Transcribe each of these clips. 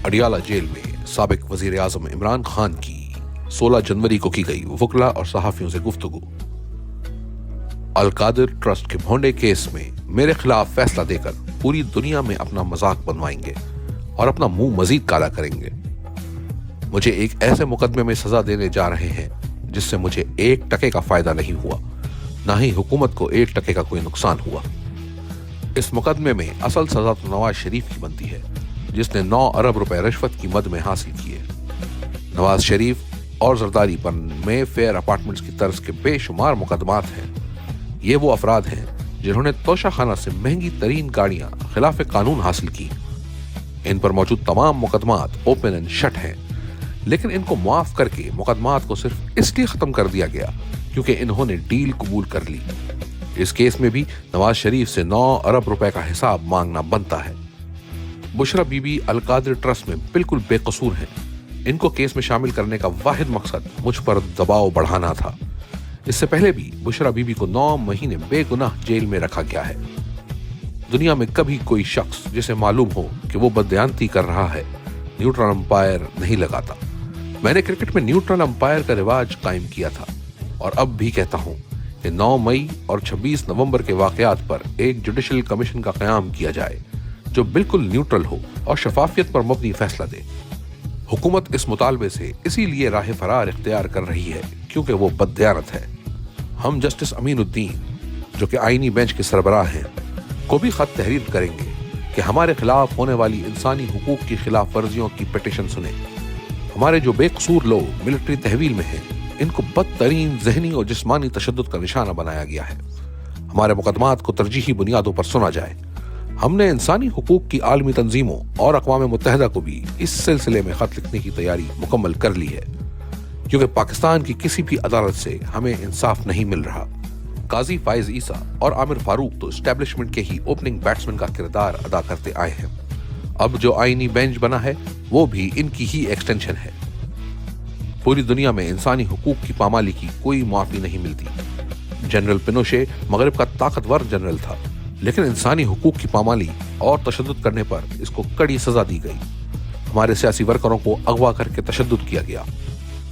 Adiala jail में साबिक वजीर आजम इमरान खान की 16 जनवरी को की गई वकला और सहाफियों से गुफ्तगू। अलकादिर ट्रस्ट के भोंडे केस में मेरे खिलाफ फैसला देकर पूरी दुनिया में अपना मजाक बनवाएंगे और अपना मुंह मजीद काला करेंगे। मुझे एक ऐसे मुकदमे में सजा देने जा रहे हैं जिससे मुझे 1 टके का फायदा नहीं हुआ, ना ही हुकूमत को 1 टके का कोई नुकसान हुआ। इस मुकदमे में असल सजा तो नवाज शरीफ की बनती है, जिसने 9 अरब रुपए रिश्वत की मद में हासिल किए। नवाज शरीफ और जरदारी पर मे फेयर अपार्टमेंट्स की तर्ज के बेशुमार मुकदमात हैं। ये वो अफराद हैं जिन्होंने तोशाखाना से महंगी तरीन गाड़ियां खिलाफ कानून हासिल की। इन पर मौजूद तमाम मुकदमात ओपन एंड शट हैं, लेकिन इनको मुआफ करके मुकदमात को सिर्फ इसलिए खत्म कर दिया गया क्योंकि इन्होंने डील कबूल कर ली। इस केस में भी नवाज शरीफ से 9 अरब रुपए का हिसाब मांगना बनता है। बुशरा बीबी अलकादिर ट्रस्ट में बिल्कुल बेकसूर हैं। इनको केस में शामिल करने का वाहिद मकसद मुझ पर दबाव बढ़ाना था। इससे पहले भी बुशरा बीबी को 9 महीने बेगुनाह जेल में रखा गया है। दुनिया में कभी कोई शख्स जिसे मालूम हो कि वो बदयांती कर रहा है न्यूट्रल अंपायर नहीं लगाता। मैंने क्रिकेट में न्यूट्रल अंपायर का रिवाज कायम किया था और अब भी कहता हूं कि 9 मई और 26 नवंबर के वाकयात पर एक जुडिशल कमीशन का क़याम किया जाए जो बिल्कुल न्यूट्रल हो और शफाफियत पर मबनी फैसला दे। हुकूमत इस मुतालबे से इसीलिए राह फरार इख्तियार कर रही है क्योंकि वो बददियानत है। हम जस्टिस अमीनुद्दीन, जो कि आईनी बेंच के सरबराह हैं, को भी खत तहरीर करेंगे कि हमारे खिलाफ होने वाली इंसानी हुकूक की खिलाफ वर्जियों की पिटीशन सुने। हमारे जो बेकसूर लोग मिलिट्री तहवील में हैं, इनको बदतरीन जहनी और जिस्मानी तशद्दुद का निशाना बनाया गया है। हमारे मुकदमात को तरजीही बुनियादों पर सुना जाए। हमने इंसानी हुकूक की आलमी तंजीमों और अक़वाम मुत्तहिदा को भी इस सिलसिले में खत लिखने की तैयारी मुकम्मल कर ली है, क्योंकि पाकिस्तान की किसी भी अदालत से हमें इंसाफ नहीं मिल रहा। काजी फाइज ईसा और आमिर फारूक तो एस्टेब्लिशमेंट के ही ओपनिंग बैट्समैन का किरदार अदा करते आए हैं। अब जो आईनी बेंच बना है वो भी इनकी ही एक्सटेंशन है। पूरी दुनिया में इंसानी हुकूक की पामाली की कोई माफी नहीं मिलती। जनरल पिनोशे मगरिब का ताकतवर जनरल था, लेकिन इंसानी हुकूक की पामाली और तशद्दुद करने पर इसको कड़ी सजा दी गई। हमारे सियासी वर्करों को अगवा करके तशद्दुद किया गया।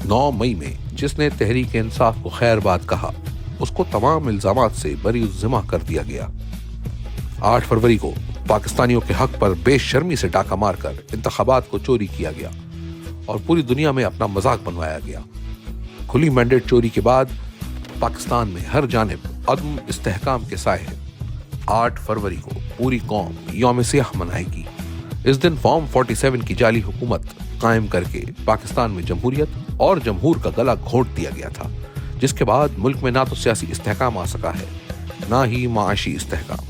9 मई में जिसने तहरीक इंसाफ को खैर बात कहा, उसको तमाम इल्जामात से बरी जिम्मा कर दिया गया। 8 फरवरी को पाकिस्तानियों के हक पर बेशर्मी से डाका मारकर इंतखाबात को चोरी किया गया और पूरी दुनिया में अपना मजाक बनवाया गया। खुली मैंडेट चोरी के बाद पाकिस्तान में हर जानिब अदम इस्तेहकाम के साए हैं। 8 फरवरी को पूरी कौम यौम सियाह मनाएगी। इस दिन फॉर्म 47 की जाली हुकूमत कायम करके पाकिस्तान में जमहूरियत और जमहूर का गला घोंट दिया गया था, जिसके बाद मुल्क में ना तो सियासी इस्तेहकाम आ सका है, ना ही माशी इस्तेहकाम।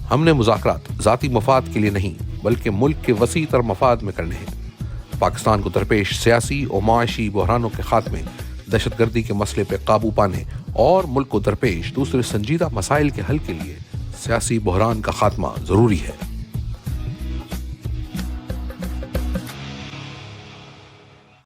हमने मुज़ाकरात ज़ाती मफाद के लिए नहीं बल्कि मुल्क के वसी तर मफाद में करने हैं। पाकिस्तान को दरपेश सियासी और माशी बहरानों के खात्मे, दहशतगर्दी के मसले पर काबू पाने और मुल्क को दरपेश दूसरे संजीदा मसाइल के हल के लिए सियासी बहरान का खात्मा ज़रूरी है।